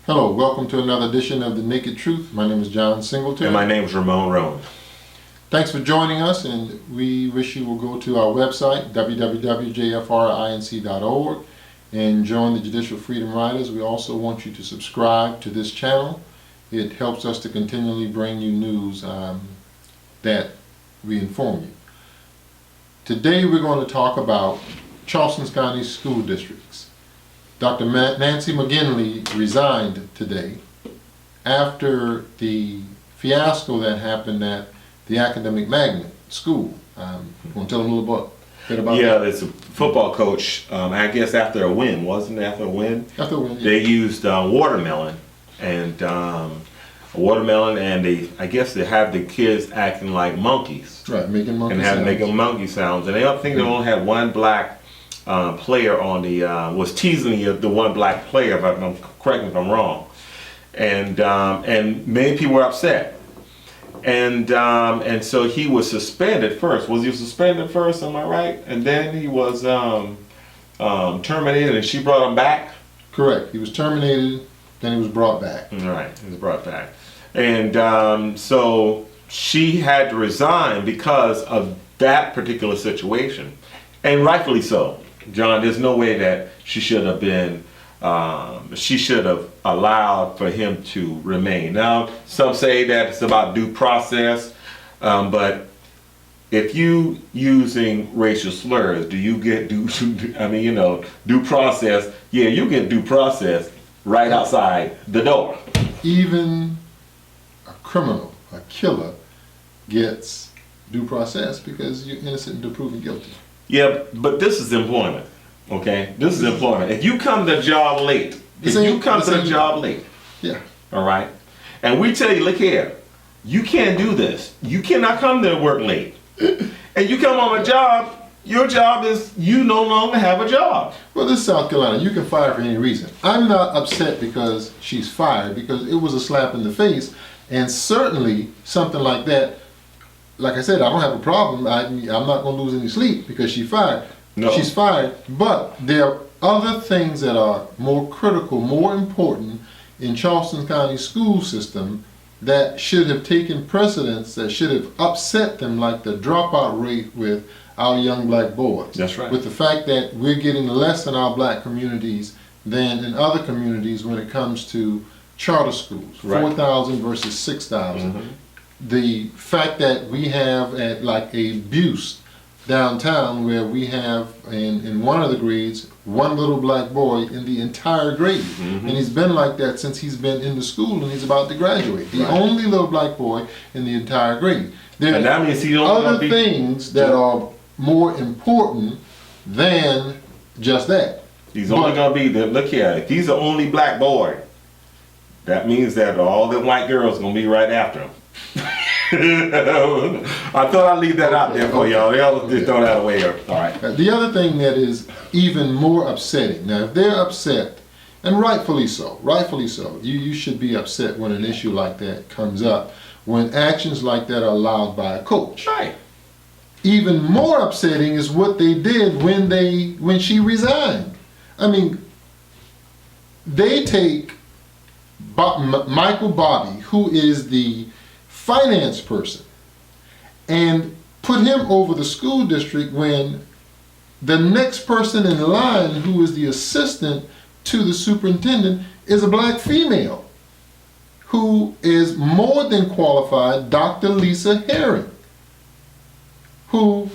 Hello, welcome to another edition of The Naked Truth. My name is John Singleton. And my name is Ramon Rowan. Thanks for joining us, and we wish you will go to our website, www.jfrinc.org, and join the Judicial Freedom Riders. We also want you to subscribe to this channel. It helps us to continually bring you news that we inform you. Today we're going to talk about Charleston County School Districts. Dr. Nancy McGinley resigned today after the fiasco that happened at the Academic Magnet School. You want to tell them a little bit about that? Yeah, it's a football coach, I guess after a win, wasn't it after a win? After a win, yeah. They used watermelon, and I guess they have the kids acting like monkeys. Right, making monkey and sounds. making monkey sounds. And I think they only had one black player on the, was teasing the one black player, but correct me if I'm wrong. And many people were upset. And so he was suspended first. Was he suspended first, am I right? And then he was terminated and she brought him back? Correct. He was terminated, then he was brought back. Right, he was brought back. And so she had to resign because of that particular situation. And rightfully so. John, there's no way that she should have been, she should have allowed for him to remain. Now, some say that it's about due process, but if you using racial slurs, do you get due process? Yeah, you get due process right outside the door. Even a criminal, a killer, gets due process because you're innocent until proven guilty. Yeah, but this is employment, okay? This is employment. If you come to the job late, yeah, all right, and we tell you, look here, you can't do this. You cannot come to work late. And you come on a job, your job is you no longer have a job. Well, this is South Carolina. You can fire for any reason. I'm not upset because she's fired, because it was a slap in the face, and certainly something like that. Like I said, I don't have a problem. I'm not going to lose any sleep because she's fired. No. She's fired, but there are other things that are more critical, more important in Charleston County school system that should have taken precedence, that should have upset them, like the dropout rate with our young black boys. That's right. With the fact that we're getting less in our black communities than in other communities when it comes to charter schools, Right. 4,000 versus 6,000. Mm-hmm. The fact that we have at like a Buse downtown where we have in one of the grades one little black boy in the entire grade. Mm-hmm. And he's been like that since he's been in the school and he's about to graduate. The Right. only little black boy in the entire grade. There And that means he don't are other be things that are more important than just that. He's only going to be the, look here, if he's the only black boy, that means that all the white girls going to be right after him. I thought I'd leave that out there for y'all. Y'all just throw that away. All right. The other thing that is even more upsetting, now if they're upset, and rightfully so, you should be upset when an issue like that comes up, when actions like that are allowed by a coach. Right. Even more upsetting is what they did when she resigned. I mean, they take Michael Bobby, who is the finance person, and put him over the school district when the next person in line, who is the assistant to the superintendent, is a black female who is more than qualified, Dr. Lisa Herring, who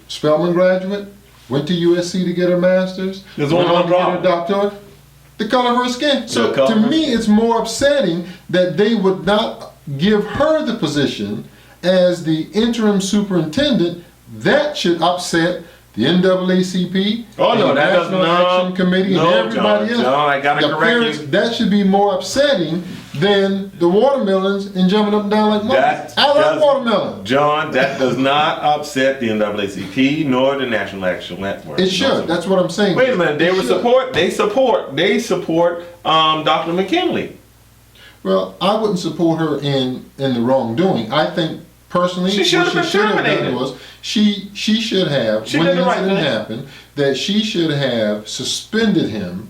Spelman graduate, went to USC to get her master's, There's went only on one to get her problem. doctorate. The color of her skin. So The color to of her me, skin. it's more upsetting that they would not give her the position as the interim superintendent. That should upset the NAACP, Oh, no, the that does National not. Action Committee, No, and everybody John, else. John, I gotta The correct parents, you. that should be more upsetting than the watermelons and jumping up and down like monkeys. I love watermelon. John, that does not upset the NAACP nor the National Action Network. It should. That's what I'm saying. Wait a minute. They It would should. They support Dr. McGinley. Well, I wouldn't support her in the wrongdoing. I think personally, She should what have been she should have terminated. done was she should have, She when did the the right incident thing. happened, that she should have suspended him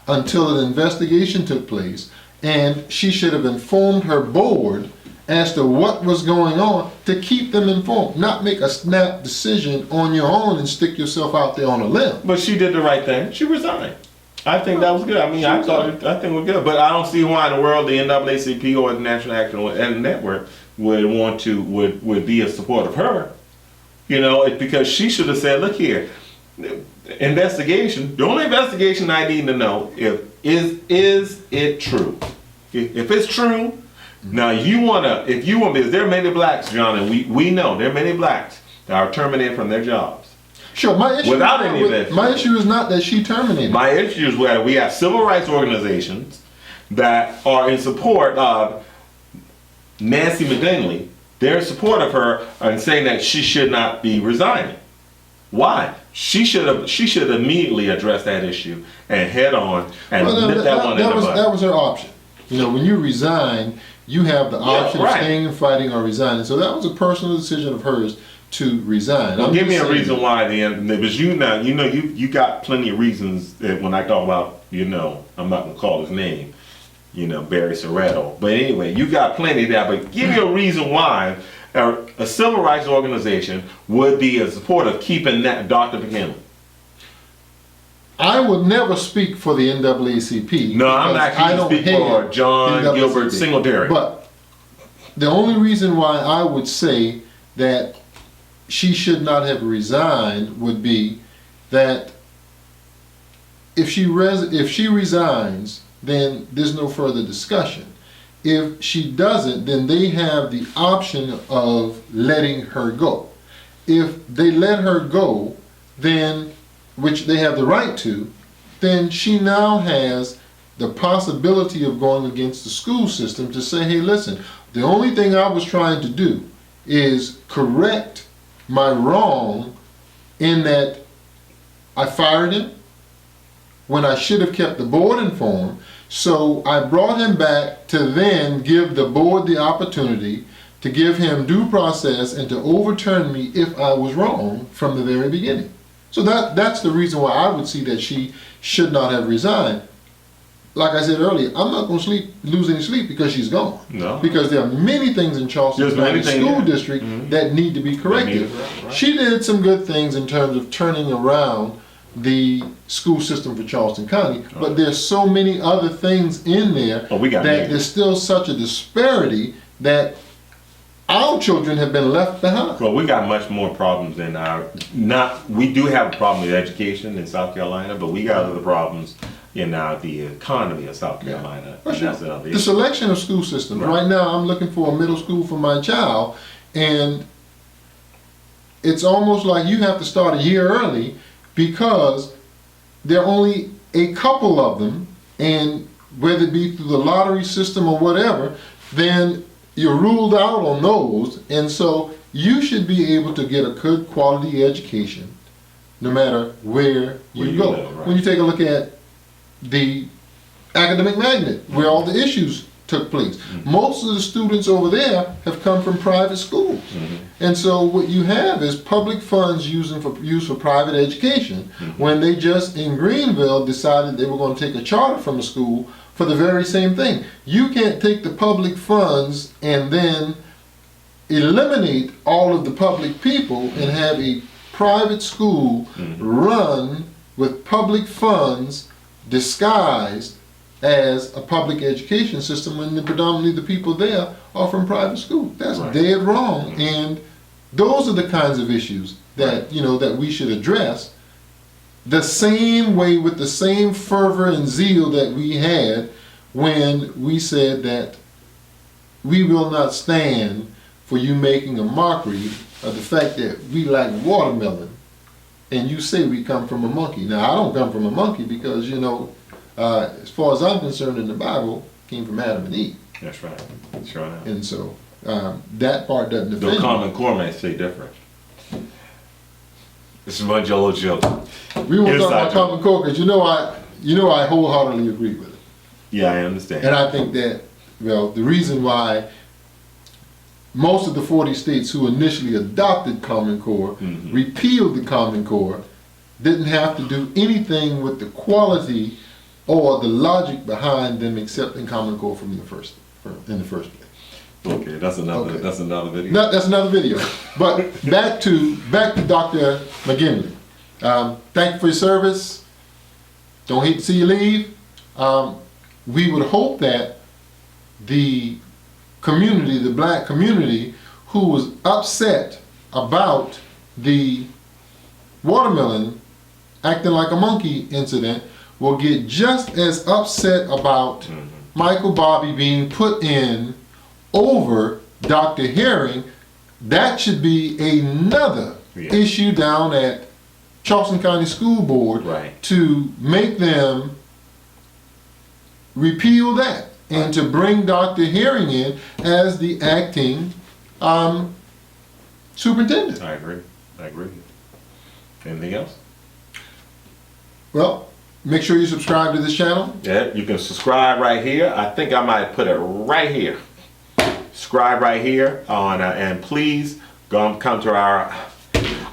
until an investigation took place, and she should have informed her board as to what was going on to keep them informed, not make a snap decision on your own and stick yourself out there on a limb. But she did the right thing. She resigned. I think that was good. I mean, I think it was good. But I don't see why in the world the NAACP or the National Action Network would be a support of her. You know, it's because she should have said, look here, investigation, the only investigation I need to know is it true? If it's true, now because there are many blacks, John, and we know there are many blacks that are terminated from their jobs. Sure, my issue Without any of that. My issue is not that she terminated. My issue is where we have civil rights organizations that are in support of Nancy McGinley. They're in support of her and saying that she should not be resigning. Why? She should immediately address that issue and head on and nip that one in the bud. That was her option. You know, when you resign, you have the option of staying and fighting or resigning. So that was a personal decision of hers to resign. Well, give me a reason why because you got plenty of reasons that when I talk about, I'm not gonna call his name, Barry Soretto. But anyway, you got plenty of that, but give me a reason why a civil rights organization would be in support of keeping that Dr. McGinley. I would never speak for the NAACP. No, I'm not going to speak for John Gilbert Singletary. But the only reason why I would say that she should not have resigned would be that if she resigns, then there's no further discussion. If she doesn't, then they have the option of letting her go. If they let her go, then, which they have the right to, then she now has the possibility of going against the school system to say, hey, listen, the only thing I was trying to do is correct my wrong in that I fired him when I should have kept the board informed. So I brought him back to then give the board the opportunity to give him due process and to overturn me if I was wrong from the very beginning. So that's the reason why I would see that she should not have resigned. Like I said earlier, I'm not going to lose any sleep because she's gone. No. Because there are many things in Charleston County School District that need to be corrected. Right. She did some good things in terms of turning around the school system for Charleston County, but there's so many other things in there that there's still such a disparity that our children have been left behind. Well, we got much more problems than we do have a problem with education in South Carolina, but we got other problems in the economy of South Carolina. Yeah. Sure. The selection of school systems. Right now, I'm looking for a middle school for my child, and it's almost like you have to start a year early because there are only a couple of them, and whether it be through the lottery system or whatever, then you're ruled out on those. And so you should be able to get a good quality education no matter where you go. Live, right? When you take a look at the academic magnet, where all the issues took place, most of the students over there have come from private schools. And so what you have is public funds used for private education when they just in Greenville decided they were going to take a charter from a school for the very same thing. You can't take the public funds and then eliminate all of the public people and have a private school run with public funds disguised as a public education system when predominantly the people there are from private school. That's dead wrong. And those are the kinds of issues that that we should address the same way, with the same fervor and zeal that we had when we said that we will not stand for you making a mockery of the fact that we like watermelon and you say we come from a monkey. Now, I don't come from a monkey because as far as I'm concerned, in the Bible, came from Adam and Eve. That's right. That's right. And so that part doesn't offend me. The Common Core may say different. This is my Jello joke. We won't talk about Common Core because I wholeheartedly agree with it. Yeah, I understand. And I think that the reason why most of the 40 states who initially adopted Common Core repealed the Common Core didn't have to do anything with the quality or the logic behind them accepting Common Core in the first place. Okay, that's another Okay. that's another video. No, that's another video. But back to Dr. McGinley. Thank you for your service. Don't hate to see you leave. We would hope that the community, the black community, who was upset about the watermelon acting like a monkey incident, will get just as upset about Michael Bobby being put in over Dr. Herring. That should be another issue down at Charleston County School Board, Right. to make them repeal that and to bring Dr. Herring in as the acting superintendent. I agree. Anything else? Well, make sure you subscribe to this channel. Yeah, you can subscribe right here. I think I might put it right here. Subscribe right here on, and please come to our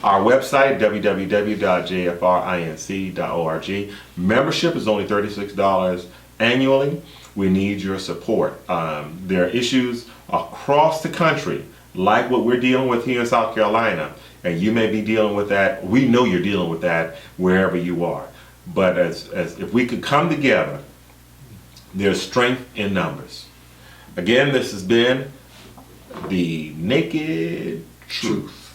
website, www.jfrinc.org. Membership is only $36 annually. We need your support. There are issues across the country, like what we're dealing with here in South Carolina, and you may be dealing with that. We know you're dealing with that wherever you are. But as if we could come together, there's strength in numbers. Again, this has been The Naked Truth.